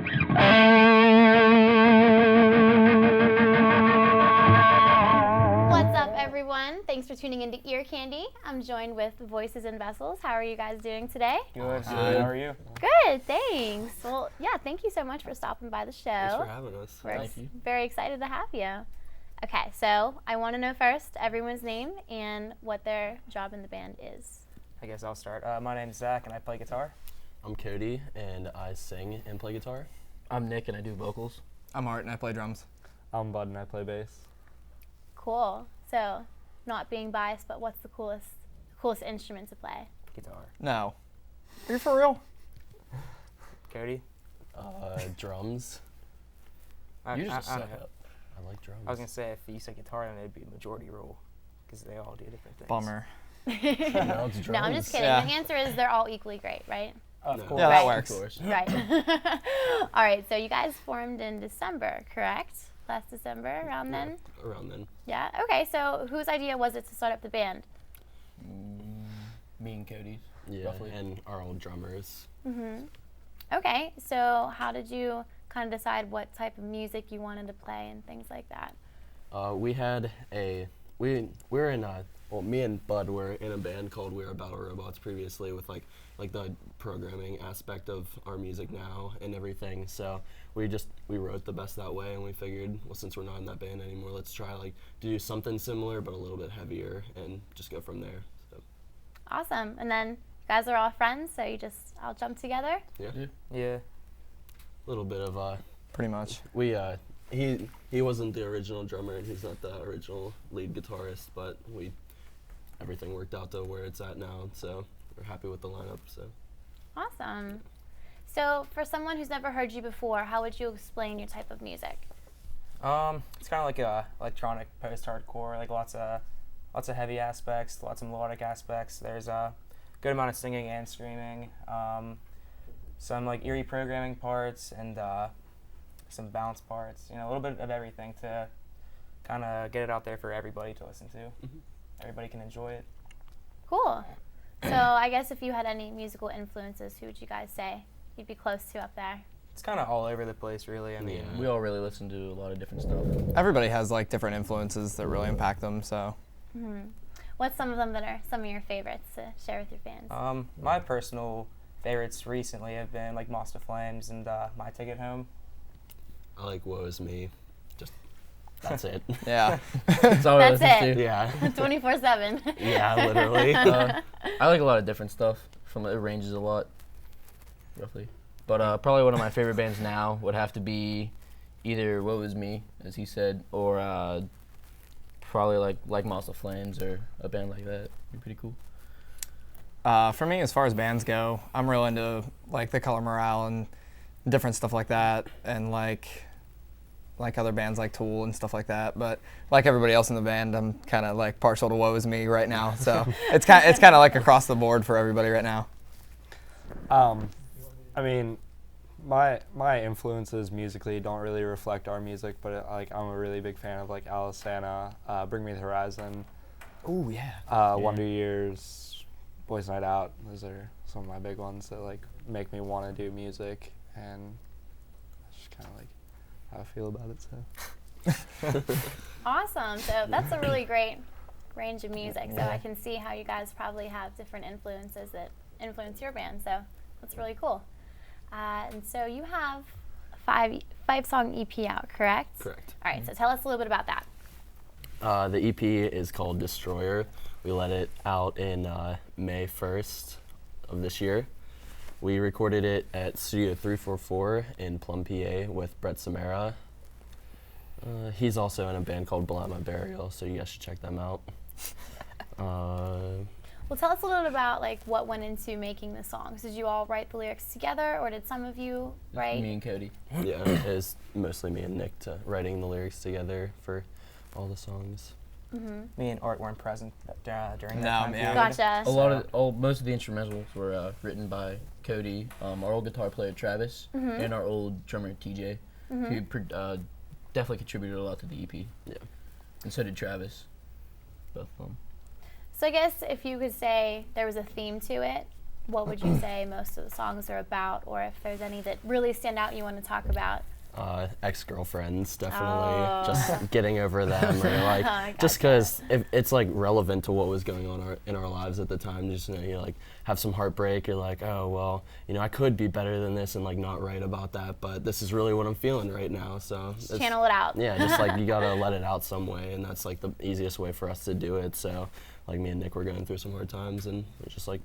What's up, everyone? Thanks for tuning into Ear Candy. I'm joined with Voices and Vessels. How are you guys doing today? Good. How are you? Good, thanks. Well, yeah, thank you so much for stopping by the show. Thanks for having us. We're very excited to have you. Okay, so I want to know first everyone's name and what their job in the band is. I guess I'll start. My name's Zach, and I play guitar. I'm Cody, and I sing and play guitar. I'm Nick, and I do vocals. I'm Art, and I play drums. I'm Bud, and I play bass. Cool. So, not being biased, but what's the coolest instrument to play? Guitar. No. Are you for real? Cody? Drums. You just I suck I like drums. I was going to say, if you said guitar, then it'd be a majority role, because they all do different things. Bummer. No, it's drums. No, I'm just kidding. Yeah. The answer is they're all equally great, right? Of No. course. Yeah, that Right. works. Of course. Right. All right, so you guys formed in December, correct? Last December, around then? Around then. Yeah? Okay, so whose idea was it to start up the band? Me and Cody. Yeah, Roughly. and our old drummers. Okay, so how did you kind of decide what type of music you wanted to play and things like that? Me and Bud were in a band called We Are Battle Robots previously with like the programming aspect of our music now and everything. So we wrote the best that way, and we figured, well, since we're not in that band anymore, let's try to do something similar but a little bit heavier and just go from there. So, Awesome. And then you guys are all friends, so you just all jump together? Yeah. a little bit of Pretty much. he wasn't the original drummer and he's not the original lead guitarist, but everything worked out to where it's at now, so we're happy with the lineup. So Awesome. So for someone who's never heard you before, how would you explain your type of music? It's kind of like a electronic post-hardcore, like lots of heavy aspects, lots of melodic aspects. There's a good amount of singing and screaming, some like eerie programming parts, and some bounce parts. You know, a little bit of everything to kind of get it out there for everybody to listen to. Everybody can enjoy it. Cool. So I guess if you had any musical influences, who would you guys say you'd be close to up there? It's kind of all over the place, really. I mean, Yeah. We all really listen to a lot of different stuff. Everybody has like different influences that really impact them, so. What's some of them that are some of your favorites to share with your fans? my personal favorites recently have been like Moss to Flames and My Ticket Home. I like Woe Is Me. Just that's it. Yeah. That's all I That's listen it. to. Yeah. 24/7. Yeah, literally. I like a lot of different stuff. It ranges a lot, roughly. But probably one of my favorite bands now would have to be either Woe Is Me, as he said, or probably like Moss to Flames or a band like that. Be pretty cool. For me, as far as bands go, I'm real into like The Color Morale and different stuff like that, and like other bands like Tool and stuff like that. But like everybody else in the band, I'm kind of like partial to Woe Is Me right now. So it's kind of like across the board for everybody right now. I mean, my influences musically don't really reflect our music, but I'm a really big fan of like Alice Santa, Bring Me the Horizon, Oh yeah. Wonder Years, Boys Night Out. Those are some of my big ones that like make me want to do music, and that's just kind of like how I feel about it. So. Awesome. So that's a really great range of music. So I can see how you guys probably have different influences that influence your band. So that's really cool. And so you have a five-song EP out, correct? Correct. All right. So tell us a little bit about that. The EP is called Destroyer. We let it out in May 1st of this year. We recorded it at Studio 344 in Plum, PA with Brett Samara. He's also in a band called Blama Burial, so you guys should check them out. Well, tell us a little bit about like what went into making the songs. Did you all write the lyrics together, or did some of you write? Me and Cody. Yeah, it was mostly me and Nick writing the lyrics together for all the songs. Me and Art weren't present during No, that time yeah. period. Gotcha. Most of the instrumentals were written by Cody, our old guitar player Travis, and our old drummer TJ, who definitely contributed a lot to the EP. Yeah. And so did Travis. Both of them. So I guess if you could say there was a theme to it, what would you say most of the songs are about, or if there's any that really stand out you want to talk about? Ex-girlfriends, definitely. Oh. Just getting over them, or like, I just gotcha. because it's like relevant to what was going on in our lives at the time. Just you like have some heartbreak. You're like, oh well, I could be better than this and like not write about that, but this is really what I'm feeling right now. So it's, Channel it out. yeah, just like you gotta let it out some way, and that's like the easiest way for us to do it. So like me and Nick were going through some hard times, and we're just like,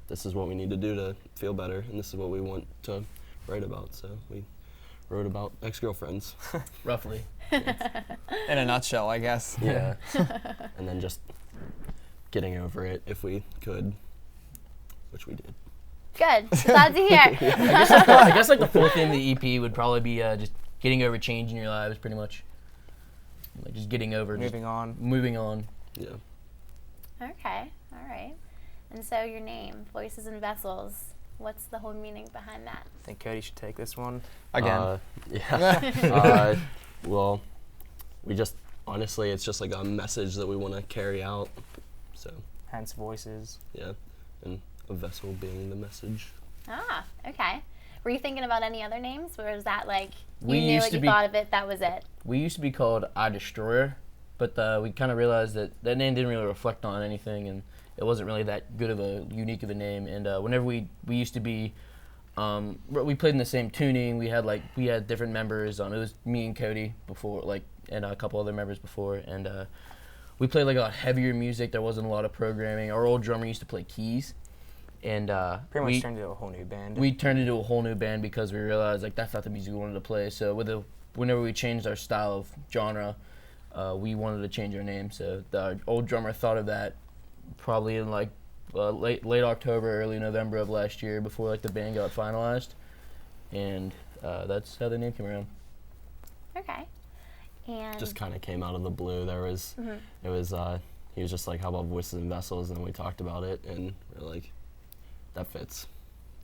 this is what we need to do to feel better, and this is what we want to write about. So we wrote about ex-girlfriends. Roughly. In a nutshell, I guess. Yeah. And then just getting over it if we could, which we did. Good. Glad to hear. I guess like the fourth thing of the EP would probably be just getting over change in your lives, pretty much. Like just getting over, Moving on. moving on. Yeah. Okay. All right. And so your name, Voices and Vessels. What's the whole meaning behind that? I think Cody should take this one. Again. Yeah. Well, we just, honestly, it's just like a message that we want to carry out. So, Hence voices. yeah. And a vessel being the message. Ah, okay. Were you thinking about any other names, or was that like We you knew used it, to you be- thought of it, that was it? We used to be called I Destroyer, but we kind of realized that that name didn't really reflect on anything, and it wasn't really that good of a unique of a name. And whenever we used to be, we played in the same tuning. We had different members. It was me and Cody before, and a couple other members before, and we played like a lot heavier music. There wasn't a lot of programming. Our old drummer used to play keys, and Pretty much turned into a whole new band. we turned into a whole new band because we realized like that's not the music we wanted to play. So whenever we changed our style of genre, we wanted to change our name. So the old drummer thought of that probably in like late October, early November of last year, before like the band got finalized, and that's how the name came around. Okay. And Just kind of came out of the blue. It was, he was just like, how about Voices and Vessels? And then we talked about it, and we're like, that fits.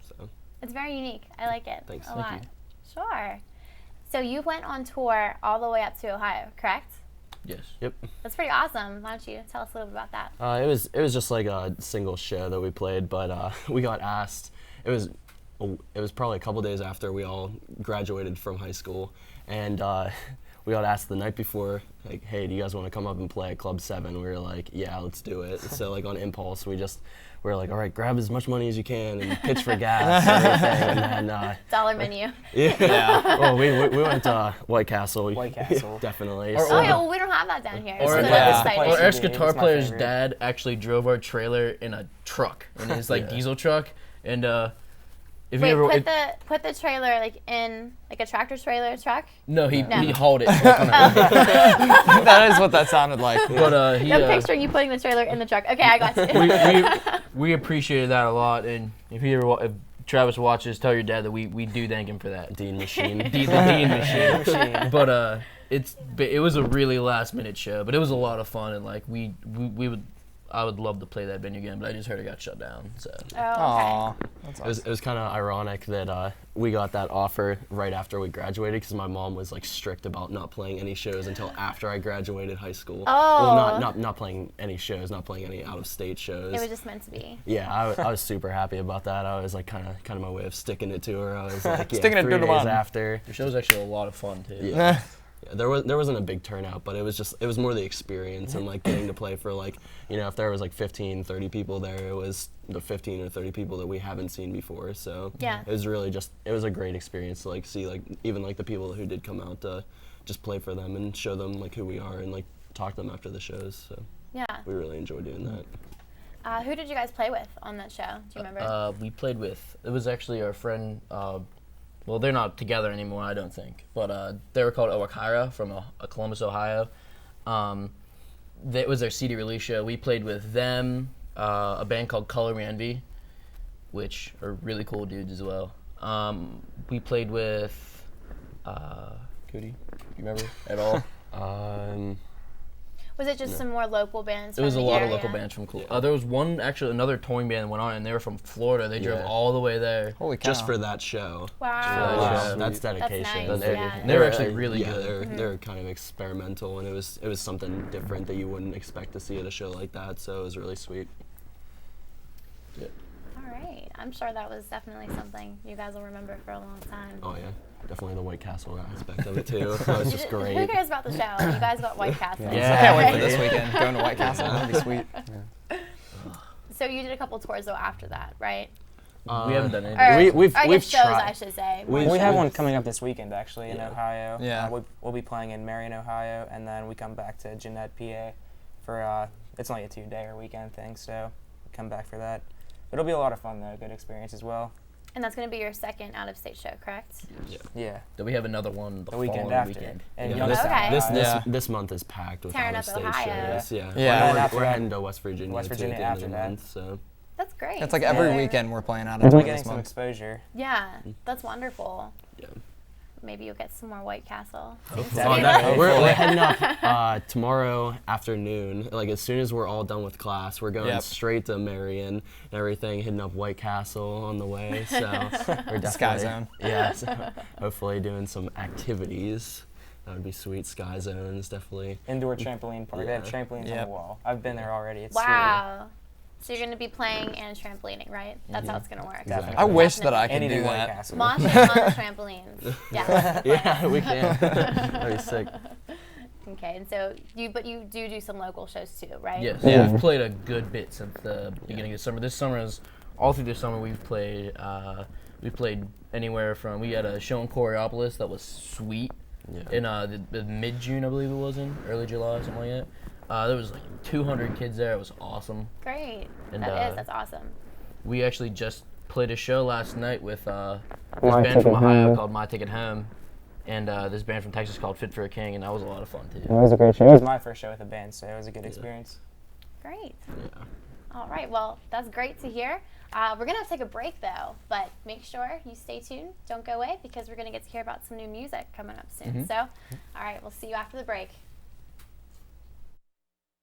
So, it's very unique. I like it Thanks. a Thank lot. you. Sure. So you went on tour all the way up to Ohio, correct? Yes. yep. That's pretty awesome. Why don't you tell us a little bit about that? It was just like a single show that we played, but we got asked. It was probably a couple days after we all graduated from high school, and we got asked the night before, like, hey, do you guys want to come up and play at Club 7? We were like, yeah, let's do it. So like on impulse, we were like, all right, grab as much money as you can and pitch for gas and everything, and then Dollar menu. yeah. Well, we went to White Castle. White Castle. Definitely. Or- Oh so- yeah, well we don't have that down here. Or, so yeah. that's Yeah. exciting. Our ex It's guitar my player's favorite. dad actually drove our trailer in a truck, in his like Yeah. diesel truck, and if Wait, you ever put the trailer like in like a tractor trailer truck. no, he No. hauled it. Like, on a- That is what that sounded like. but he I'm picturing you putting the trailer in the truck. Okay, I got you. we appreciated that a lot, and if if Travis watches, tell your dad that we do thank him for that. Dean Machine. The Dean machine. But it was a really last minute show, but it was a lot of fun, and like I would love to play that venue again, but I just heard it got shut down. So Oh, okay. Aw, that's awesome. It was kind of ironic that we got that offer right after we graduated, because my mom was like strict about not playing any shows until after I graduated high school. Oh. Well, not playing any shows, not playing any out-of-state shows. It was just meant to be. Yeah, I was super happy about that. I was like kind of my way of sticking it to her. I was like, yeah, Sticking it 3 to the days mom. after. the show was actually a lot of fun too. Yeah. Yeah, there wasn't a big turnout, but it was more the experience and like getting to play for like, if there was like 15, 30 people there, it was the 15 or 30 people that we haven't seen before. So Yeah. it was really it was a great experience to like see like even like the people who did come out to just play for them and show them like who we are and like talk to them after the shows. So Yeah. we really enjoyed doing that. Who did you guys play with on that show? Do you remember? We played with, it was actually our friend, well, they're not together anymore, I don't think, but they were called Owakaira from Columbus, Ohio. That was their CD release show. We played with them, a band called Color Me Envy, which are really cool dudes as well. We played with, Cody, do you remember at all? Was it just some more local bands? It was a from the lot of area? local bands from there was another touring band that went on, and they were from Florida. They drove Yeah. all the way there. Holy cow. Just for that show. Wow. Wow. That's dedication. nice, They're- yeah. They were actually really yeah, good. they're kind of experimental, and it was something different that you wouldn't expect to see at a show like that. So it was really sweet. All I'm sure that was definitely something you guys will remember for a long time. Oh yeah, definitely the White Castle aspect of it too. That was just Who great. cares about the show? You guys got White Castle. I can't wait for this weekend. Going to White Castle. That'd be sweet. So you did a couple tours though after that, right? We haven't done anything. Or, we've or I guess shows, tried. I should say. We- more We have shows. one coming up this weekend actually in Yeah. Ohio. Yeah. We'll be playing in Marion, Ohio, and then we come back to Jeanette, PA for it's only a 2-day or weekend thing, so we come back for that. It'll be a lot of fun though, good experience as well. And that's going to be your second out-of-state show, correct? Yeah. Then we have another one the weekend following after. weekend. And Yeah, Youngstown, Okay. this, Ohio. this, Yeah. this month is packed with Tearing up out-of-state Ohio. shows. Yeah. Yeah. We're, And after we're that- heading to West Virginia, West too, Virginia at the end after of the that. month. So That's great. It's like every Yeah. weekend we're playing out of We're town getting this some month. exposure. Yeah, that's wonderful. yeah. Maybe you'll get some more White Castle. Definitely. We're heading up tomorrow afternoon. Like as soon as we're all done with class, we're going Yep. straight to Marion and everything, hitting up White Castle on the way. So we're definitely Sky Zone. Yeah, so hopefully doing some activities. That would be sweet. Sky Zones, definitely. Indoor trampoline park. They have Yeah. trampolines on Yep. the wall. I've been there already. It's Wow. So you're going to be playing and trampolining, right? That's how Mhm. it's going to work. Definitely. I wish that I sweet. could Anything do White that. Castle. Moshing on the trampolines. Yes. Yeah, we can. That'd be sick. Okay, and so you do some local shows too, right? Yes, Yeah. we've played a good bit since the beginning of summer. This summer is all through this summer we've played anywhere from we had a show in Coriopolis that was sweet Yeah. in the mid-June I believe it was in early July something like that. There was like 200 kids there. It was awesome. Great. And, That's awesome. We actually just played a show last night with this band from Ohio called My Ticket Home, and this band from Texas called Fit for a King, and that was a lot of fun too. It was a great show. It was my first show with a band, so it was a good experience. Great. Yeah. All right. Well, that's great to hear. We're going to have to take a break, though, but make sure you stay tuned. Don't go away because we're going to get to hear about some new music coming up soon. So, all right, we'll see you after the break.